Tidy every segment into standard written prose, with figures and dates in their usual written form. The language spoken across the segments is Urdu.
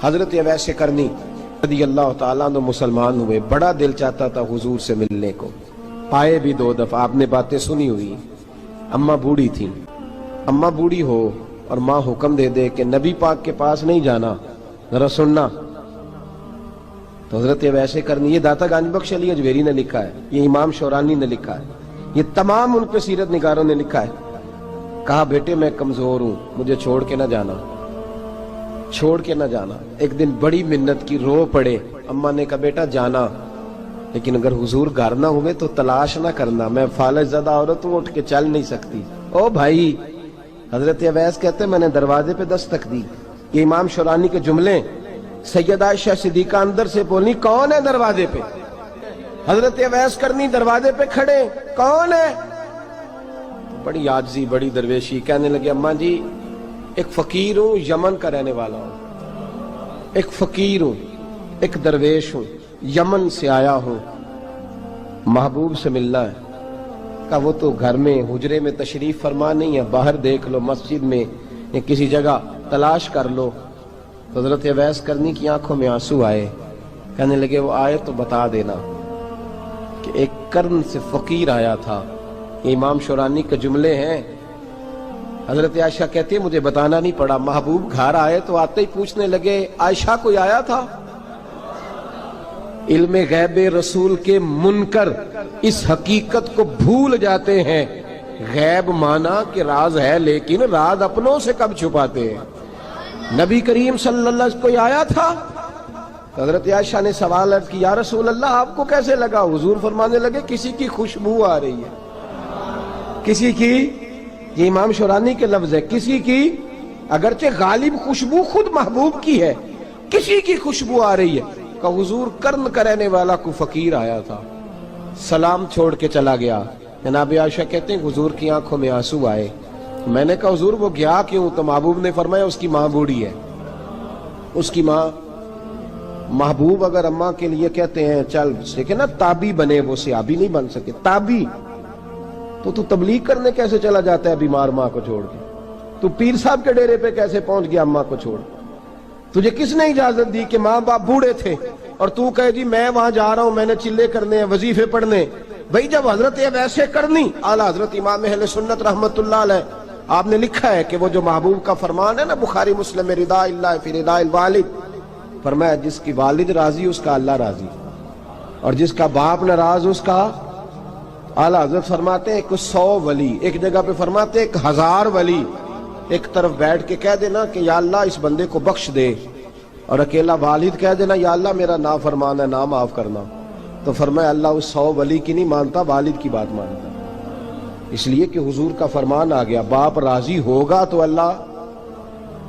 حضرت اویس کرنی رضی اللہ تعالیٰ عنہ مسلمان ہوئے، بڑا دل چاہتا تھا حضور سے ملنے کو، آئے بھی 2 دفعہ، آپ نے باتیں سنی ہوئی۔ اماں بوڑھی تھی، اماں بوڑھی ہو اور ماں حکم دے دے کہ نبی پاک کے پاس نہیں جانا، ذرا سننا، تو حضرت اویس کرنی، یہ داتا گنج بخش علی اجویری نے لکھا ہے، یہ امام شورانی نے لکھا ہے، یہ تمام ان پہ سیرت نگاروں نے لکھا ہے، کہا بیٹے میں کمزور ہوں، مجھے چھوڑ کے نہ جانا، چھوڑ کے نہ جانا۔ ایک دن بڑی منت کی، رو پڑے، اماں نے کہا بیٹا جانا، لیکن اگر حضور گھر نہ ہوئے تو تلاش نہ کرنا، میں فالج زدہ عورت ہوں، اٹھ کے چل نہیں سکتی۔ او بھائی، حضرت اویس کہتے میں نے دروازے پہ دستک دی، یہ امام شورانی کے جملے، سیدہ عائشہ صدیقہ اندر سے بولی کون ہے دروازے پہ؟ حضرت اویس کرنی دروازے پہ کھڑے، کون ہے؟ بڑی عاجزی، بڑی درویشی، کہنے لگے اماں جی ایک فقیر ہوں، یمن کا رہنے والا ہوں، ایک فقیر ہوں، ایک درویش ہوں، یمن سے آیا ہوں، محبوب سے ملنا ہے۔ کہا وہ تو گھر میں حجرے میں تشریف فرما نہیں ہے، باہر دیکھ لو، مسجد میں یا کسی جگہ تلاش کر لو۔ تو حضرت اویس کرنی کی آنکھوں میں آنسو آئے، کہنے لگے وہ آئے تو بتا دینا کہ ایک قرن سے فقیر آیا تھا۔ یہ امام شورانی کے جملے ہیں۔ حضرت عائشہ کہتی ہے مجھے بتانا نہیں پڑا، محبوب گھر آئے تو آتے ہی پوچھنے لگے عائشہ کوئی آیا تھا؟ علم غیب رسول کے منکر اس حقیقت کو بھول جاتے ہیں، غیب مانا کہ راز ہے لیکن راز اپنوں سے کب چھپاتے ہیں۔ نبی کریم صلی اللہ علیہ وسلم کوئی آیا تھا؟ حضرت عائشہ نے سوال عرض کی یا رسول اللہ آپ کو کیسے لگا؟ حضور فرمانے لگے کسی کی خوشبو آ رہی ہے، کسی کی، یہ امام شورانی کے لفظ ہے، کسی کی، اگرچہ غالب خوشبو خود محبوب کی ہے، کسی کی خوشبو آ رہی ہے۔ کہ حضور قرن کا رہنے والا کو فقیر آیا تھا، سلام چھوڑ کے چلا گیا۔ جناب عائشہ کہتے ہیں حضور کی آنکھوں میں آنسو آئے۔ میں نے کہا حضور وہ گیا کیوں؟ تو محبوب نے فرمایا اس کی ماں بوڑھی ہے، اس کی ماں۔ محبوب اگر اماں کے لیے کہتے ہیں چل دیکھیں نا تابی بنے، وہ صحابی نہیں بن سکے، تابی، تو تبلیغ کرنے کیسے چلا جاتا ہے بیمار ماں کو چھوڑ کے؟ تو پیر صاحب کے ڈیرے پہ کیسے پہنچ گیا اماں کو چھوڑ؟ تجھے کس نے اجازت دی کہ ماں باپ بوڑھے تھے اور تو کہے جی میں وہاں جا رہا ہوں، میں نے چلے کرنے ہیں، وظیفے پڑھنے؟ بھئی جب حضرت اویس کرنی اعلیٰ حضرت امام اہل سنت رحمت اللہ علیہ، آپ نے لکھا ہے کہ وہ جو محبوب کا فرمان ہے نا بخاری مسلم میں، رضا اللہ فی رضا الوالد، فرمایا جس کی والد راضی اس کا اللہ راضی، اور جس کا باپ ناراض اس کا اعلیٰ حضرت فرماتے ہیں 100 ولی، ایک جگہ پہ فرماتے ہیں 1000 ولی ایک طرف بیٹھ کے کہہ دینا کہ یا اللہ اس بندے کو بخش دے، اور اکیلا والد کہہ دینا یا اللہ میرا نافرمان ہے نہ معاف کرنا، تو فرمایا اللہ اس 100 ولی کی نہیں مانتا، والد کی بات مانتا، اس لیے کہ حضور کا فرمان آ گیا باپ راضی ہوگا تو اللہ۔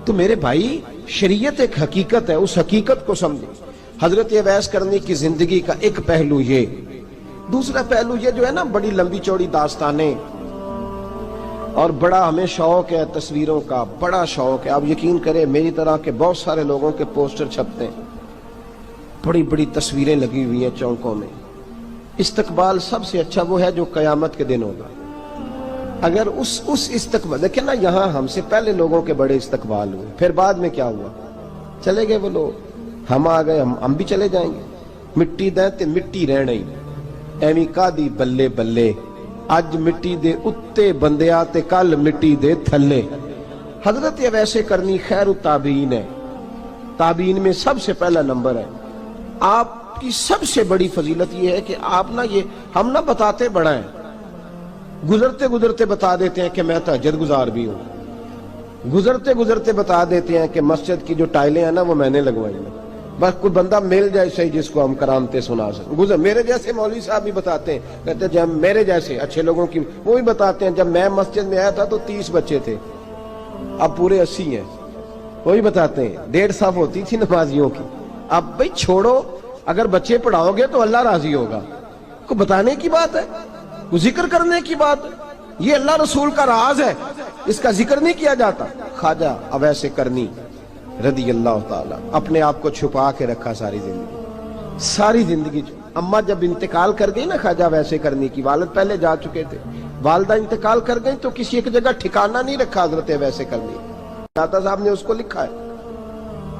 تو میرے بھائی شریعت ایک حقیقت ہے، اس حقیقت کو سمجھیں۔ حضرت اویس کرنی کی زندگی کا ایک پہلو یہ، دوسرا پہلو یہ جو ہے نا بڑی لمبی چوڑی داستانیں، اور بڑا ہمیں شوق ہے تصویروں کا، بڑا شوق ہے۔ آپ یقین کریں میری طرح کے بہت سارے لوگوں کے پوسٹر چھپتے ہیں، بڑی بڑی تصویریں لگی ہوئی ہیں چوکوں میں۔ استقبال سب سے اچھا وہ ہے جو قیامت کے دن ہوگا۔ اگر اس استقبال دیکھیں نا، یہاں ہم سے پہلے لوگوں کے بڑے استقبال ہوئے، پھر بعد میں کیا ہوا؟ چلے گئے وہ لوگ، ہم آ گئے، ہم بھی چلے جائیں گے۔ مٹی دیں تے مٹی رہنا ہی، ایویں کا دی بلے بلے، اج مٹی دے اتے بندیا تے کل مٹی دے تھلے۔ حضرت اویس کرنی خیر التابعین ہے، تابعین میں سب سے پہلا نمبر ہے۔ آپ کی سب سے بڑی فضیلت یہ ہے کہ آپ نا، یہ ہم نہ بتاتے بڑا ہیں، گزرتے گزرتے بتا دیتے ہیں کہ میں تہجد گزار بھی ہوں، گزرتے گزرتے بتا دیتے ہیں کہ مسجد کی جو ٹائلیں ہیں نا وہ میں نے لگوائی ہیں، بس کوئی بندہ مل جائے صحیح جس کو ہم کرامتیں سنا سکیں۔ میرے جیسے مولوی صاحب بھی بتاتے ہیں، کہتے ہیں جب میرے جیسے اچھے لوگوں کی وہ بھی بتاتے ہیں جب میں مسجد میں آیا تھا تو 30 بچے تھے، اب پورے 80 ہیں، وہی بتاتے ہیں 150 ہوتی تھی نمازیوں کی، اب بھئی چھوڑو، اگر بچے پڑھاؤ گے تو اللہ راضی ہوگا، کو بتانے کی بات ہے، کو ذکر کرنے کی بات ہے، یہ اللہ رسول کا راز ہے، اس کا ذکر نہیں کیا جاتا۔ خواجہ اویس کرنی رضی اللہ تعالیٰ اپنے آپ کو چھپا کے رکھا ساری زندگی۔ اماں جب انتقال کر گئی نا خواجہ اویس کرنی کی، والد پہلے جا چکے تھے، والدہ انتقال کر گئی تو کسی ایک جگہ ٹھکانہ نہیں رکھا حضرت اویس کرنی۔ داتا صاحب نے اس کو لکھا ہے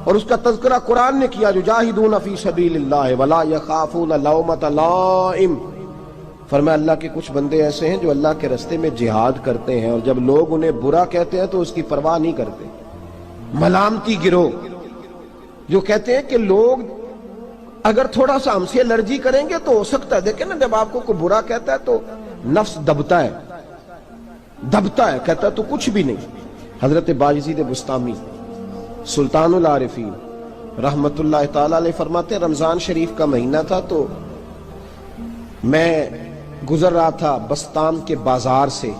اور اس کا تذکرہ قرآن نے کیا، یجاہدون فی سبیل اللہ ولا یخافون لومۃ لائم۔ فرمایا اللہ کے کچھ بندے ایسے ہیں جو اللہ کے راستے میں جہاد کرتے ہیں اور جب لوگ انہیں برا کہتے ہیں تو اس کی پرواہ نہیں کرتے۔ ملامتی گروہ جو کہتے ہیں کہ لوگ اگر تھوڑا سا ہم سے الرجی کریں گے تو ہو سکتا ہے، دیکھیں نا جب آپ کو کوئی برا کہتا ہے تو نفس دبتا ہے، کہتا ہے تو کچھ بھی نہیں۔ حضرت بایزید بسطامی سلطان العارفین رحمت اللہ تعالی علیہ فرماتے ہیں رمضان شریف کا مہینہ تھا تو میں گزر رہا تھا بستان کے بازار سے،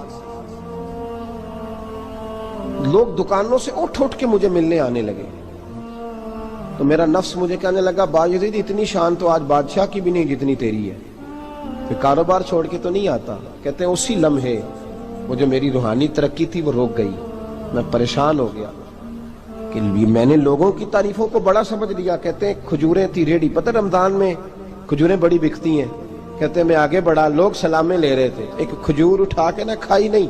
لوگ دکانوں سے اٹھ کے مجھے ملنے آنے لگے تو میرا نفس مجھے کہنے لگا بایزید اتنی شان تو آج بادشاہ کی بھی نہیں جتنی تیری ہے، پھر کاروبار چھوڑ کے تو نہیں آتا۔ کہتے ہیں اسی لمحے وہ جو میری روحانی ترقی تھی وہ رک گئی، میں پریشان ہو گیا کہ میں نے لوگوں کی تعریفوں کو بڑا سمجھ لیا۔ کہتے ہیں کھجوریں تھی ریڈی، پتہ رمضان میں کھجوریں بڑی بکتی ہیں، کہتے ہیں میں آگے بڑھا، لوگ سلامیں لے رہے تھے، ایک کھجور اٹھا کے نہ کھائی نہیں،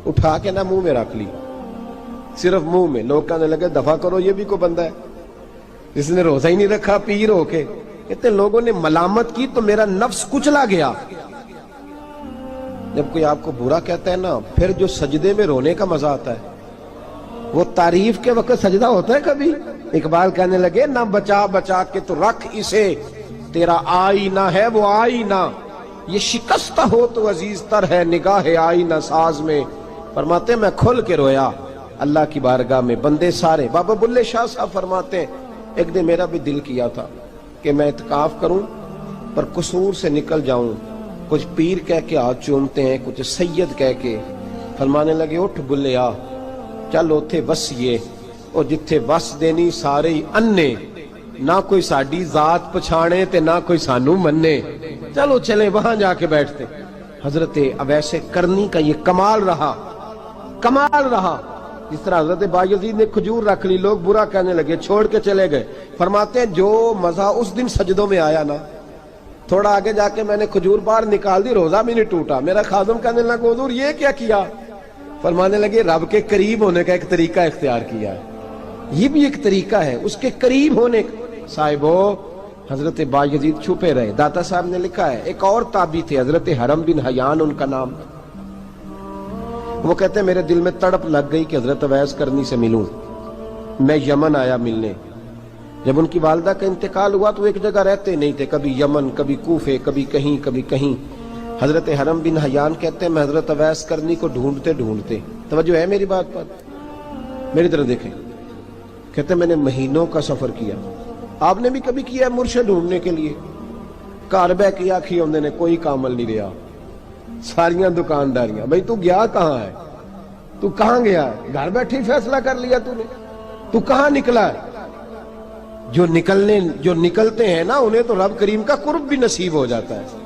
اٹھا کے نہ منہ میں رکھ لی، صرف منہ میں۔ لوگ کہنے لگے دفع کرو، یہ بھی کوئی بندہ ہے جس نے روزہ ہی نہیں رکھا پیر ہو کے۔ کہتے ہیں لوگوں نے ملامت کی تو میرا نفس کچلا گیا۔ جب کوئی آپ کو برا کہتا ہے نا، پھر جو سجدے میں رونے کا مزہ آتا ہے، وہ تعریف کے وقت سجدہ ہوتا ہے کبھی؟ اقبال کہنے لگے نہ بچا بچا کے تو رکھ اسے، تیرا آئینہ ہے وہ آئینہ، یہ شکستہ ہو تو عزیز تر ہے نگاہ آئینہ ساز میں۔ فرماتے میں کھل کے رویا اللہ کی بارگاہ میں، بندے سارے۔ بابا بلے شاہ صاحب فرماتے ہیں ایک دن میرا بھی دل کیا تھا کہ میں اعتکاف کروں پر قصور سے نکل جاؤں، کچھ پیر کہہ کے ہاتھ چومتے ہیں، کچھ سید کہہ کے۔ فرمانے لگے اٹھ بلے آ، چل اوتھے وسیے اور جتھے وس دینی سارے ہی انے، نہ کوئی ساڈی ذات پچھانے تے نہ کوئی سانو مننے، چلو چلے وہاں جا کے بیٹھتے۔ حضرت اویس کرنی کا یہ کمال رہا، جس طرح حضرت بایزید نے کھجور رکھ لی، لوگ برا کہنے لگے، چھوڑ کے چلے گئے۔ فرماتے ہیں جو مزہ اس دن سجدوں میں آیا نا، تھوڑا آگے جا کے میں نے کھجور باہر نکال دی، روزہ بھی نہیں ٹوٹا۔ میرا خادم کہنے لگا حضور یہ کیا کیا؟ فرمانے لگے رب کے قریب ہونے کا ایک طریقہ اختیار کیا ہے، یہ بھی ایک طریقہ ہے اس کے قریب ہونے کا۔ صاحبو حضرت بایزید چھپے رہے۔ داتا صاحب نے لکھا ہے ایک اور تابعی تھے حضرت حرم بن حیان ان کا نام، وہ کہتے ہیں میرے دل میں تڑپ لگ گئی کہ حضرت اویس کرنی سے ملوں۔ میں یمن آیا ملنے، جب ان کی والدہ کا انتقال ہوا تو ایک جگہ رہتے نہیں تھے، کبھی یمن، کبھی کوفے، کبھی کہیں۔ حضرت حرم بن حیان کہتے ہیں میں حضرت اویس کرنی کو ڈھونڈتے، توجہ ہے میری بات پر، میری طرف دیکھیں، کہتے ہیں میں نے مہینوں کا سفر کیا۔ آپ نے بھی کبھی کیا ہے مرشد ڈھونڈنے کے لیے؟ گھر بہ کے آکھی ہوندے نے کوئی کامل نہیں رہا، ساریاں دکانداریاں، بھئی تو گیا کہاں ہے؟ تو کہاں گیا ہے؟ گھر بیٹھے ہی فیصلہ کر لیا تو نے، تو کہاں نکلا ہے؟ جو نکلتے ہیں نا انہیں تو رب کریم کا قرب بھی نصیب ہو جاتا ہے۔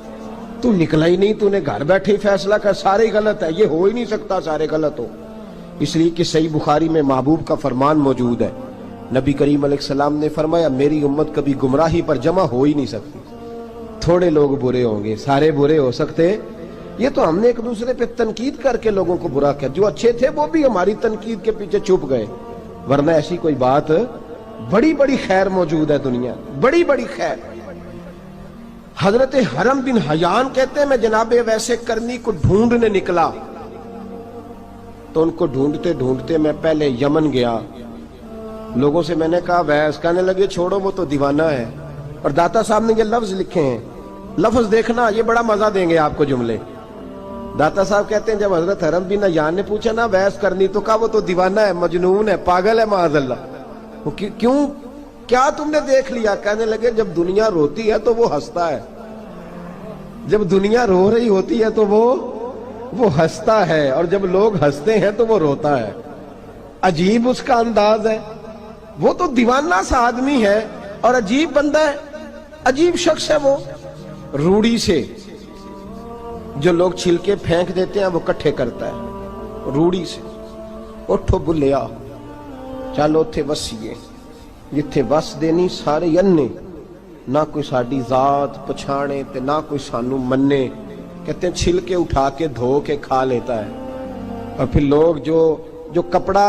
تو نکلا ہی نہیں، تو نے گھر بیٹھے ہی فیصلہ کر، سارے غلط ہے، یہ ہو ہی نہیں سکتا سارے غلط ہو۔ اس لیے کہ صحیح بخاری میں محبوب کا فرمان موجود ہے، نبی کریم علیہ السلام نے فرمایا میری امت کبھی گمراہی پر جمع ہو ہی نہیں سکتی، تھوڑے لوگ برے ہوں گے، سارے برے ہو سکتے۔ یہ تو ہم نے ایک دوسرے پہ تنقید کر کے لوگوں کو برا کیا، جو اچھے تھے وہ بھی ہماری تنقید کے پیچھے چھپ گئے، ورنہ ایسی کوئی بات، بڑی خیر موجود ہے دنیا، بڑی خیر۔ حضرت حرم بن حیان کہتے ہیں میں جناب اویس کرنی کو ڈھونڈنے نکلا تو ان کو ڈھونڈتے میں پہلے یمن گیا، لوگوں سے میں نے کہا اویس، کہنے لگے چھوڑو وہ تو دیوانہ ہے۔ اور داتا صاحب نے یہ لفظ لکھے ہیں، لفظ دیکھنا یہ بڑا مزہ دیں گے آپ کو جملے۔ داتا صاحب کہتے ہیں جب حضرت حرم بن حیان نے پوچھا نا اویس کرنی، تو کہا وہ تو دیوانہ ہے، مجنون ہے، پاگل ہے معاذ اللہ۔ کیوں؟ کیا تم نے دیکھ لیا؟ کہنے لگے جب دنیا روتی ہے تو وہ ہنستا ہے، جب دنیا رو رہی ہوتی ہے تو وہ ہنستا ہے، اور جب لوگ ہنستے ہیں تو وہ روتا ہے۔ عجیب اس کا انداز ہے، وہ تو دیوانہ سا آدمی ہے اور عجیب بندہ ہے، عجیب شخص ہے وہ۔ روڑی سے جو لوگ چھلکے پھینک دیتے ہیں وہ کٹھے کرتا ہے، روڑی سے۔ اٹھو بلیا چلو اتھے وسیے جتھے وس دینی سارے انے، نہ کوئی ساڈی ذات پچھانے تے نہ کوئی سانو مننے۔ کہتے ہیں چھلکے اٹھا کے دھو کے کھا لیتا ہے، اور پھر لوگ جو کپڑا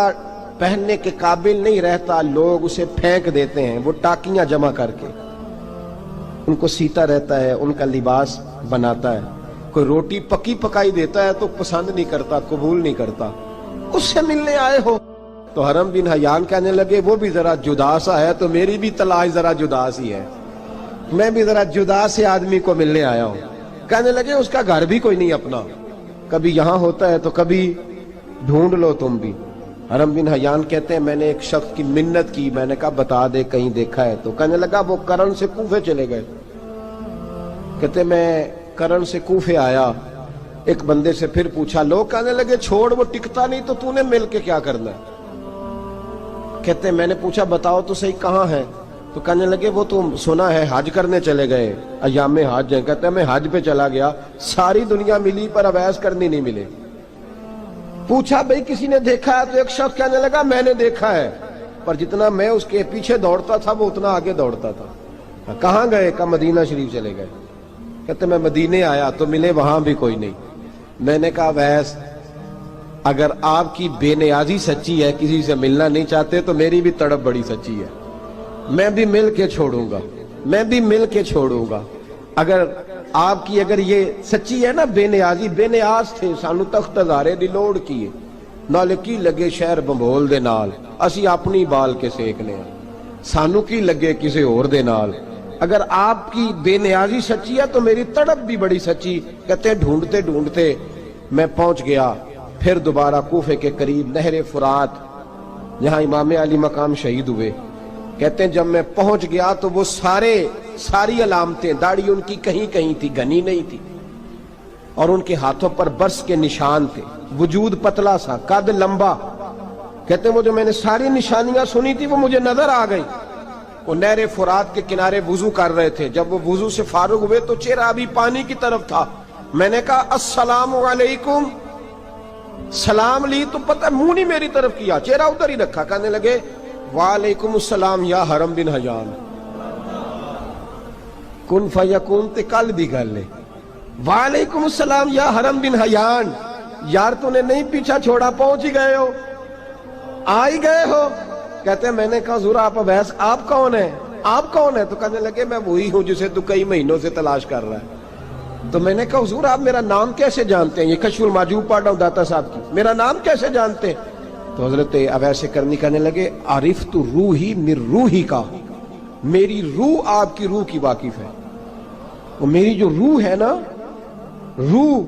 پہننے کے قابل نہیں رہتا، لوگ اسے پھینک دیتے ہیں، وہ ٹاکیاں جمع کر کے ان کو سیتا رہتا ہے، ان کا لباس بناتا ہے۔ کوئی روٹی پکی پکائی دیتا ہے تو پسند نہیں کرتا، قبول نہیں کرتا، اس سے ملنے آئے ہو؟ تو حرم بن حیان کہنے لگے وہ بھی ذرا جدا سا ہے تو میری بھی تلاش ذرا جدا سی ہے، میں بھی ذرا جدا سے آدمی کو ملنے آیا ہوں۔ کہنے لگے اس کا گھر بھی کوئی نہیں اپنا، کبھی یہاں ہوتا ہے تو کبھی ڈھونڈ لو تم بھی۔ حرم بن حیان کہتے ہیں میں نے ایک شخص کی منت کی، میں نے کہا بتا دے کہیں دیکھا ہے تو؟ کہنے لگا وہ کرن سے کوفے چلے گئے۔ کہتے میں کرن سے کوفے آیا، ایک بندے سے پھر پوچھا، لوگ کہنے لگے چھوڑ وہ ٹکتا نہیں تو نے مل کے کیا کرنا ہے؟ کہتے میں نے پوچھا بتاؤ تو صحیح کہاں ہے؟ تو کہنے لگے وہ تو سنا ہے حج کرنے چلے گئے، ایام حج ہیں۔ کہتے ہیں میں حج پہ چلا گیا، ساری دنیا ملی پر اویس کرنی نہیں ملے۔ پوچھا بھئی کسی نے دیکھا ہے؟ تو ایک شخص کہنے لگا میں نے دیکھا ہے، پر جتنا میں اس کے پیچھے دوڑتا تھا وہ اتنا آگے دوڑتا تھا۔ کہاں گئے؟ کہ مدینہ شریف چلے گئے۔ کہتے میں مدینے آیا تو ملے وہاں بھی کوئی نہیں۔ میں نے کہا ویس اگر آپ کی بے نیازی سچی ہے، کسی سے ملنا نہیں چاہتے، تو میری بھی تڑپ بڑی سچی ہے، میں بھی مل کے چھوڑوں گا، میں بھی مل کے چھوڑوں گا۔ اگر آپ کی اگر یہ سچی ہے نا بے نیازی، بے نیاز تھے، سانو تخت ہزارے دی لوڑ کیے، نال کی لگے شہر بمبول دے نال، اسی اپنی بال کے سیکنے ہیں، سانو کی لگے کسی اور دے نال۔ اگر آپ کی بے نیازی سچی ہے تو میری تڑپ بھی بڑی سچی۔ کہتے ہیں ڈھونڈتے ڈھونڈتے میں پہنچ گیا پھر دوبارہ کوفے کے قریب نہر فرات، جہاں امام علی مقام شہید ہوئے۔ کہتے ہیں جب میں پہنچ گیا تو وہ ساری علامتیں، داڑھی ان کی کہیں کہیں تھی، گھنی نہیں تھی، اور ان کے ہاتھوں پر برس کے نشان تھے، وجود پتلا سا، قد لمبا۔ کہتے ہیں وہ جو میں نے ساری نشانیاں سنی تھی وہ مجھے نظر آ گئی۔ وہ نہر فرات کے کنارے وضو کر رہے تھے، جب وہ وضو سے فارغ ہوئے تو چہرہ ابھی پانی کی طرف تھا۔ میں نے کہا السلام علیکم، سلام لی تو پتہ منہ نہیں میری طرف کیا، چہرہ ادھر ہی رکھا۔ کہنے لگے وعلیکم السلام یا حرم بن حیان۔ کن فیکون تے کل دی گل ہے، وعلیکم السلام یا حرم بن حیان، یار تو نے نہیں پیچھا چھوڑا، پہنچ ہی گئے ہو، آ ہی گئے ہو۔ کہتے ہیں میں نے کہا حضور آپ اویس آپ کون ہیں؟ آپ کون ہیں؟ تو کہنے لگے میں وہی ہوں جسے تو کئی مہینوں سے تلاش کر رہا ہے۔ تو میں نے کہا حضور آپ میرا نام کیسے جانتے ہیں؟ یہ کشف المحجوب پڑھ رہا ہوں داتا صاحب کی، میرا نام کیسے جانتے ہیں؟ تو حضرت اویس کرنی کہنے لگے عرفت روحی من روحی کا، میری روح آپ کی روح کی واقف ہے۔ وہ میری جو روح ہے نا، روح،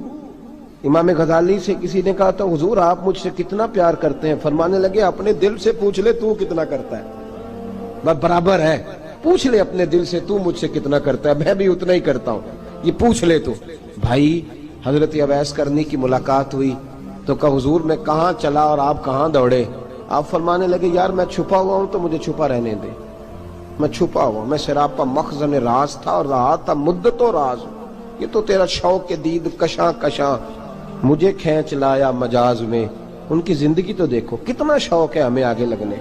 امام غزالی سے کسی نے کہا تھا حضور آپ مجھ سے کتنا پیار کرتے ہیں؟ فرمانے لگے اپنے دل سے پوچھ لے تو کتنا کرتا ہے، برابر ہے، پوچھ لے اپنے دل سے تو مجھ سے کتنا کرتا ہے، میں بھی اتنا ہی کرتا ہوں، یہ پوچھ لے تو۔ بھائی حضرت اویس کرنی کی ملاقات ہوئی تو کہا حضور میں کہاں چلا اور آپ کہاں دوڑے؟ آپ فرمانے لگے یار میں چھپا ہوا ہوں تو مجھے چھپا رہنے دے، میں چھپا ہوا، میں سراپا مخزن راز تھا اور رہا تھا مدت و راز۔ یہ تو تیرا شوق کے دید کشاں کشاں مجھے کھینچ لایا مجاز میں۔ ان کی زندگی تو دیکھو، کتنا شوق ہے ہمیں آگے لگنے،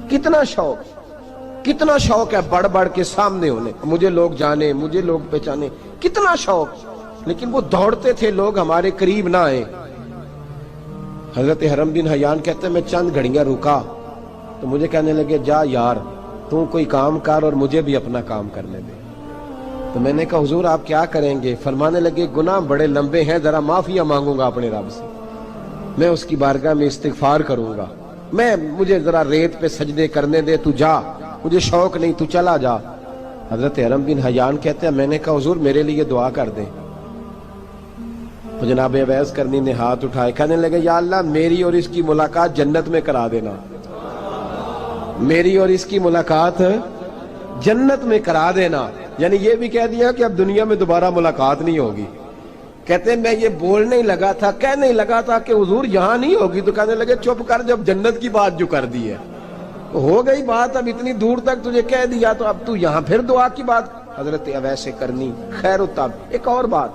کتنا شوق ہے بڑھ بڑھ کے سامنے ہونے، مجھے لوگ جانے، مجھے لوگ پہچانے، کتنا شوق، لیکن وہ دوڑتے تھے لوگ ہمارے قریب نہ آئے۔ حضرت حرم بن حیان کہتے ہیں میں چند گھڑیاں رکا تو مجھے کہنے لگے جا یار تو کوئی کام کر اور مجھے بھی اپنا کام کرنے دے۔ تو میں نے کہا حضور آپ کیا کریں گے؟ فرمانے لگے گناہ بڑے لمبے ہیں، ذرا معافیاں مانگوں گا اپنے رب سے، میں اس کی بارگاہ میں استغفار کروں گا، مجھے ذرا ریت پہ سجدے کرنے دے، تو جا، مجھے شوق نہیں، تو چلا جا۔ حضرت حرم بن حیان کہتے ہیں میں نے کہا حضور میرے لیے دعا کر دیں۔ تو جناب اویس کرنی نے ہاتھ اٹھائے، کہنے لگے یا اللہ میری اور اس کی ملاقات جنت میں کرا دینا، میری اور اس کی ملاقات جنت میں کرا دینا، یعنی یہ بھی کہہ دیا کہ اب دنیا میں دوبارہ ملاقات نہیں ہوگی۔ کہتے ہیں میں یہ بولنے ہی لگا تھا، کہنے ہی لگا تھا کہ حضور یہاں نہیں ہوگی، تو کہنے لگے چپ کر، جب جنت کی بات جو کر دی ہے ہو گئی بات، اب اتنی دور تک تجھے کہہ دیا تو اب تو یہاں پھر دعا کی بات۔ حضرت اویس کرنی خیر التاب۔ ایک اور بات،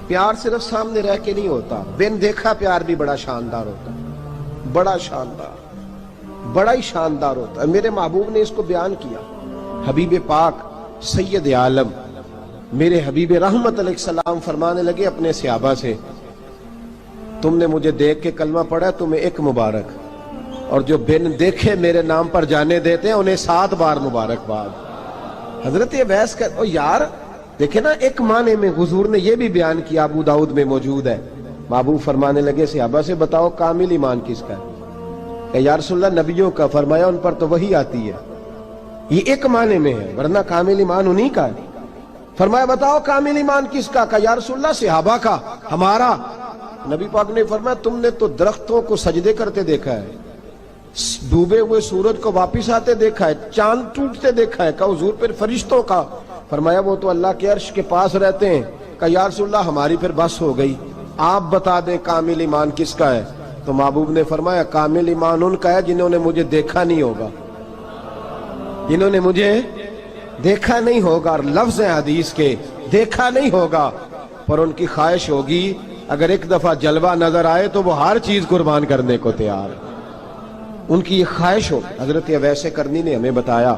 پیار صرف سامنے رہ کے نہیں ہوتا، بن دیکھا پیار بھی بڑا شاندار ہوتا ہے، بڑا شاندار، بڑا ہی شاندار ہوتا ہے۔ میرے محبوب نے اس کو بیان کیا، حبیب پاک سید عالم میرے حبیب رحمت علیہ السلام فرمانے لگے اپنے صحابہ سے، تم نے مجھے دیکھ کے کلمہ پڑھا تمہیں ایک مبارک، اور جو بن دیکھے میرے نام پر جانے دیتے ہیں انہیں 7 بار مبارکباد۔ حضرت اویس کا یار دیکھیں نا، ایک معنی میں حضور نے یہ بھی بیان کیا، ابو داؤد میں موجود ہے۔ محبوب فرمانے لگے صحابہ سے بتاؤ کامل ایمان کس کا ہے؟ کہ یا رسول اللہ نبیوں کا۔ فرمایا ان پر تو وحی آتی ہے، یہ ایک معنی میں ہے، ورنہ کامل ایمان انہی کا ہے۔ فرمایا بتاؤ کامل ایمان کس کا؟ کہ یا رسول اللہ صحابہ کا، ہمارا۔ نبی پاک نے فرمایا تم نے تو درختوں کو سجدے کرتے دیکھا ہے، ڈوبے ہوئے سورج کو واپس آتے دیکھا ہے، چاند ٹوٹتے دیکھا ہے۔ کہا حضور پھر فرشتوں کا؟ فرمایا وہ تو اللہ کے عرش کے پاس رہتے ہیں۔ کہا یا رسول اللہ ہماری پھر بس ہو گئی، آپ بتا دیں کامل ایمان کس کا ہے؟ تو محبوب نے فرمایا کامل ایمان ان کا ہے جنہوں نے مجھے دیکھا نہیں ہوگا، جنہوں نے مجھے دیکھا نہیں ہوگا، اور لفظ ہیں حدیث کے دیکھا نہیں ہوگا، پر ان کی خواہش ہوگی اگر ایک دفعہ جلوہ نظر آئے تو وہ ہر چیز قربان کرنے کو تیار ہے، ان کی یہ خواہش ہو۔ حضرت اویس کرنی نے ہمیں بتایا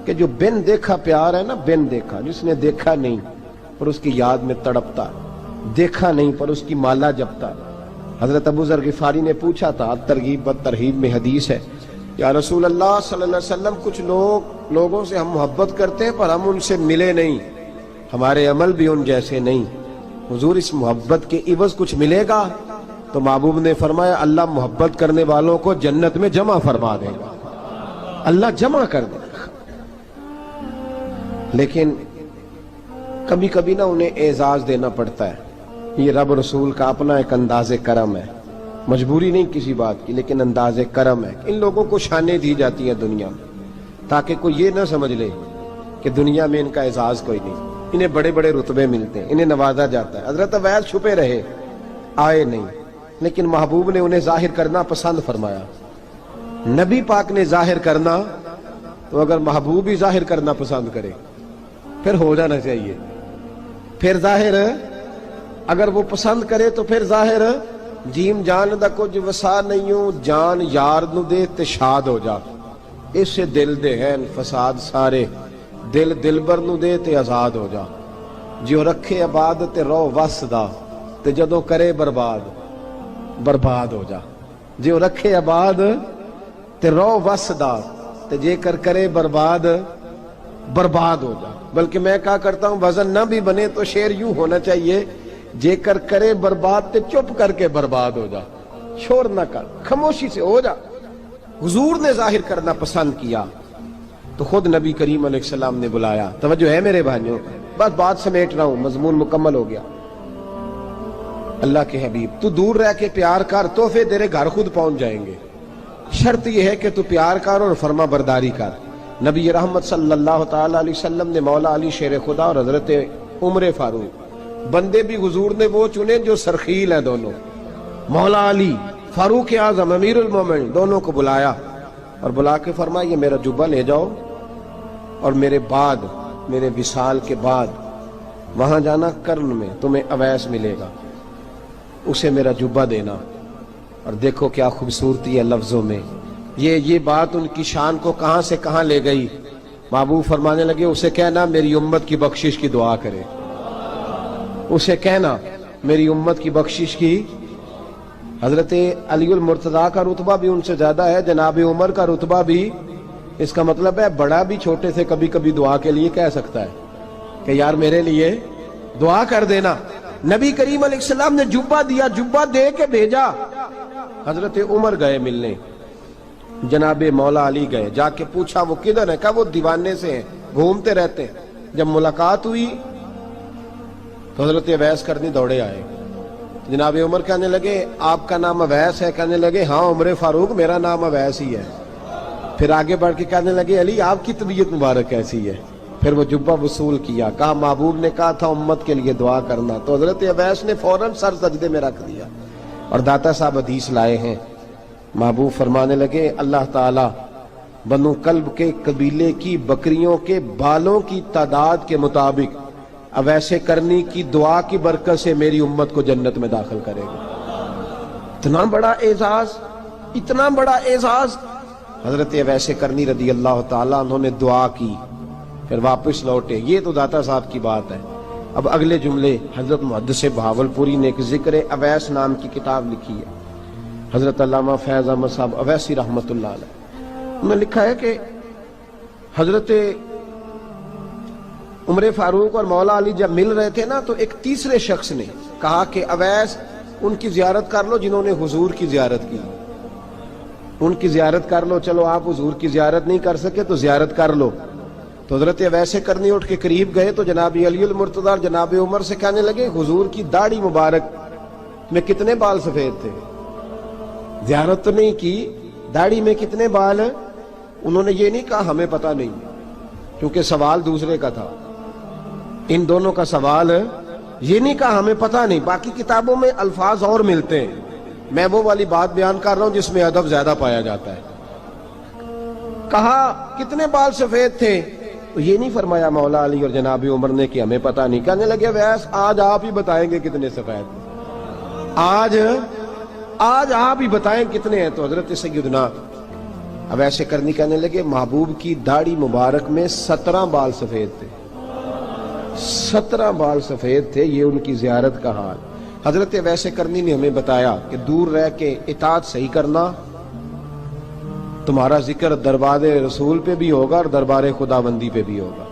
کہ جو بن دیکھا پیار ہے نا، بن دیکھا، جس نے دیکھا نہیں پر اس کی یاد میں تڑپتا، دیکھا نہیں پر اس کی مالا جپتا۔ حضرت ابو ذر غفاری نے پوچھا تھا، ترغیب و ترہیب میں حدیث ہے، یا رسول اللہ صلی اللہ علیہ وسلم کچھ لوگوں سے ہم محبت کرتے ہیں پر ہم ان سے ملے نہیں، ہمارے عمل بھی ان جیسے نہیں، حضور اس محبت کے عوض کچھ ملے گا؟ تو محبوب نے فرمایا اللہ محبت کرنے والوں کو جنت میں جمع فرما دے گا، اللہ جمع کر دے گا۔ لیکن کبھی کبھی نا انہیں اعزاز دینا پڑتا ہے، یہ رب رسول کا اپنا ایک انداز کرم ہے، مجبوری نہیں کسی بات کی، لیکن انداز کرم ہے۔ ان لوگوں کو شانیں دی جاتی ہیں دنیا میں تاکہ کوئی یہ نہ سمجھ لے کہ دنیا میں ان کا اعزاز کوئی نہیں، انہیں بڑے بڑے رتبے ملتے ہیں، انہیں نوازا جاتا ہے۔ حضرت اویس چھپے رہے، آئے نہیں، لیکن محبوب نے انہیں ظاہر کرنا پسند فرمایا۔ نبی پاک نے ظاہر کرنا تو اگر محبوب ہی ظاہر کرنا پسند کرے پھر ہو جانا چاہیے، پھر ظاہر اگر وہ پسند کرے تو پھر ظاہر جیم جان دا کچھ وسا نہیں ہوں، جان یار نو دے تے شاد ہو جا، اس سے دل دے ہیں فساد سارے، دل دلبر نو دے تے آزاد ہو جا، جو رکھے آباد تے رو وس دا تے جدوں کرے برباد برباد ہو جا، جو رکھے آباد تے رو وس دا تے جے کر کرے برباد برباد ہو جا۔ بلکہ میں کہا کرتا ہوں وزن نہ بھی بنے تو شعر یوں ہونا چاہیے، جے کر کرے برباد تے چپ کر کے برباد ہو جا، شور نہ کر، خاموشی سے ہو جا۔ حضور نے ظاہر کرنا پسند کیا تو خود نبی کریم علیہ السلام نے بلایا۔ توجہ ہے میرے بھائیوں، بس بات سمیٹ رہا ہوں، مضمون مکمل ہو گیا۔ اللہ کے حبیب تو دور رہ کے پیار کر، تحفے تیرے گھر خود پہنچ جائیں گے، شرط یہ ہے کہ تو پیار کر اور فرما برداری کر۔ نبی رحمت صلی اللہ تعالی علیہ وسلم نے مولا علی شیر خدا اور حضرت عمر فاروق، بندے بھی حضور نے وہ چنے جو سرخیل ہیں دونوں، مولا علی فاروق اعظم امیر المومنین، دونوں کو بلایا اور بلا کے فرمایا یہ میرا جبہ لے جاؤ اور میرے بعد، میرے وصال کے بعد وہاں جانا کرن میں تمہیں اویس ملے گا، اسے میرا جبہ دینا۔ اور دیکھو کیا خوبصورتی ہے لفظوں میں، یہ بات ان کی شان کو کہاں سے کہاں لے گئی۔ محبوب فرمانے لگے اسے کہنا میری امت کی بخشش کی دعا کرے، اسے کہنا میری امت کی بخشش کی۔ حضرت علی المرتضیٰ کا رتبہ بھی ان سے زیادہ ہے، جناب عمر کا رتبہ بھی، اس کا مطلب ہے بڑا بھی چھوٹے سے کبھی کبھی دعا کے لیے کہہ سکتا ہے کہ یار میرے لیے دعا کر دینا۔ نبی کریم علیہ السلام نے جبہ دیا، جبہ دے کے بھیجا۔ حضرت عمر گئے ملنے، جناب مولا علی گئے، جا کے پوچھا وہ کدھر ہے؟ کہا وہ دیوانے سے ہیں، گھومتے رہتے ہیں۔ جب ملاقات ہوئی تو حضرت اویس کرنی دوڑے آئے، جناب عمر کہنے لگے آپ کا نام اویس ہے؟ کہنے لگے ہاں عمر فاروق میرا نام اویس ہی ہے۔ پھر آگے بڑھ کے کہنے لگے علی آپ کی طبیعت مبارک کیسی ہے؟ پھر وہ جبہ وصول کیا، کہا محبوب نے کہا تھا امت کے لیے دعا کرنا، تو حضرت اویس نے فوراً سر سجدے میں رکھ دیا۔ اور داتا صاحب حدیث لائے ہیں، محبوب فرمانے لگے اللہ تعالی بنو کلب کے قبیلے کی بکریوں کے بالوں کی تعداد کے مطابق اویس کرنی کی دعا کی برکت سے میری امت کو جنت میں داخل کرے گا۔ اتنا بڑا اعزاز، اتنا بڑا اعزاز۔ حضرت اویس کرنی رضی اللہ تعالیٰ انہوں نے دعا کی، پھر واپس لوٹے۔ یہ تو داتا صاحب کی بات ہے۔ اب اگلے جملے حضرت محدث بہاولپوری نے ایک ذکر اویس نام کی کتاب لکھی ہے، حضرت علامہ فیض احمد صاحب اویسی رحمۃ اللہ علیہ، انہوں نے لکھا ہے کہ حضرت عمر فاروق اور مولا علی جب مل رہے تھے نا تو ایک تیسرے شخص نے کہا کہ اویس ان کی زیارت کر لو جنہوں نے حضور کی زیارت کی، ان کی زیارت کر لو، چلو آپ حضور کی زیارت نہیں کر سکے تو زیارت کر لو۔ تو حضرت اویس کرنی اٹھ کے قریب گئے تو جناب علی المرتضیٰ اور جناب عمر سے کہنے لگے حضور کی داڑھی مبارک میں کتنے بال سفید تھے؟ زیارت تو نہیں کی، داڑھی میں کتنے بال؟ انہوں نے یہ نہیں کہا ہمیں پتہ نہیں، کیونکہ سوال دوسرے کا تھا، ان دونوں کا سوال یہ نہیں کہا ہمیں پتہ نہیں۔ باقی کتابوں میں الفاظ اور ملتے ہیں، میں وہ والی بات بیان کر رہا ہوں جس میں ادب زیادہ پایا جاتا ہے۔ کہا کتنے بال سفید تھے؟ تو یہ نہیں فرمایا مولا علی اور جناب عمر نے کہ ہمیں پتہ نہیں، کہنے لگے ویس آج آپ ہی بتائیں گے کتنے سفید تھے، آج آپ ہی بتائیں کتنے ہیں۔ تو حضرت سیدنا اویس کرنی کہنے لگے محبوب کی داڑھی مبارک میں 17 بال سفید تھے، 17 بال سفید تھے، یہ ان کی زیارت کا حال۔ حضرت اویس کرنی نے ہمیں بتایا کہ دور رہ کے اطاعت صحیح کرنا، تمہارا ذکر دربار رسول پہ بھی ہوگا اور دربار خداوندی پہ بھی ہوگا۔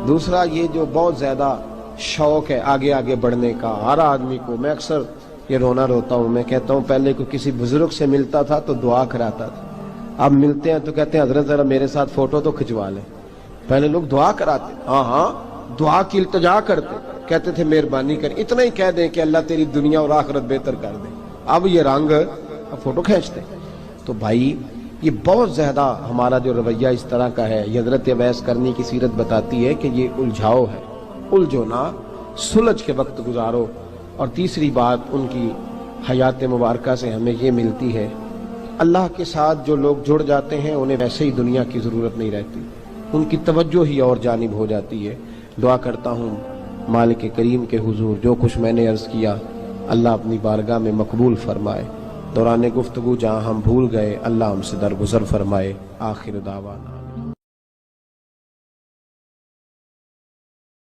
دوسرا یہ جو بہت زیادہ شوق ہے آگے آگے بڑھنے کا ہر آدمی کو، میں اکثر یہ رونا روتا ہوں، میں کہتا ہوں پہلے کو کسی بزرگ سے ملتا تھا تو دعا کراتا تھا، اب ملتے ہیں تو کہتے ہیں حضرت ذرا میرے ساتھ فوٹو تو کھنچوا لیں۔ پہلے لوگ دعا کراتے، ہاں دعا کی التجا کرتے، کہتے تھے مہربانی کر، اتنا ہی کہہ دیں کہ اللہ تیری دنیا اور آخرت بہتر کر دے، اب یہ رنگ اب فوٹو کھینچتے۔ تو بھائی یہ بہت زیادہ ہمارا جو رویہ اس طرح کا ہے، یہ حضرت اویس کرنی کی سیرت بتاتی ہے کہ یہ الجھاؤ ہے، الجھو نہ، سلجھ کے وقت گزارو۔ اور تیسری بات ان کی حیات مبارکہ سے ہمیں یہ ملتی ہے، اللہ کے ساتھ جو لوگ جڑ جاتے ہیں انہیں ویسے ہی دنیا کی ضرورت نہیں رہتی، ان کی توجہ ہی اور جانب ہو جاتی ہے۔ دعا کرتا ہوں مالک کریم کے حضور جو کچھ میں نے عرض کیا اللہ اپنی بارگاہ میں مقبول فرمائے، دوران گفتگو جہاں ہم بھول گئے اللہ ہم سے درگزر فرمائے۔ آخر دعوانا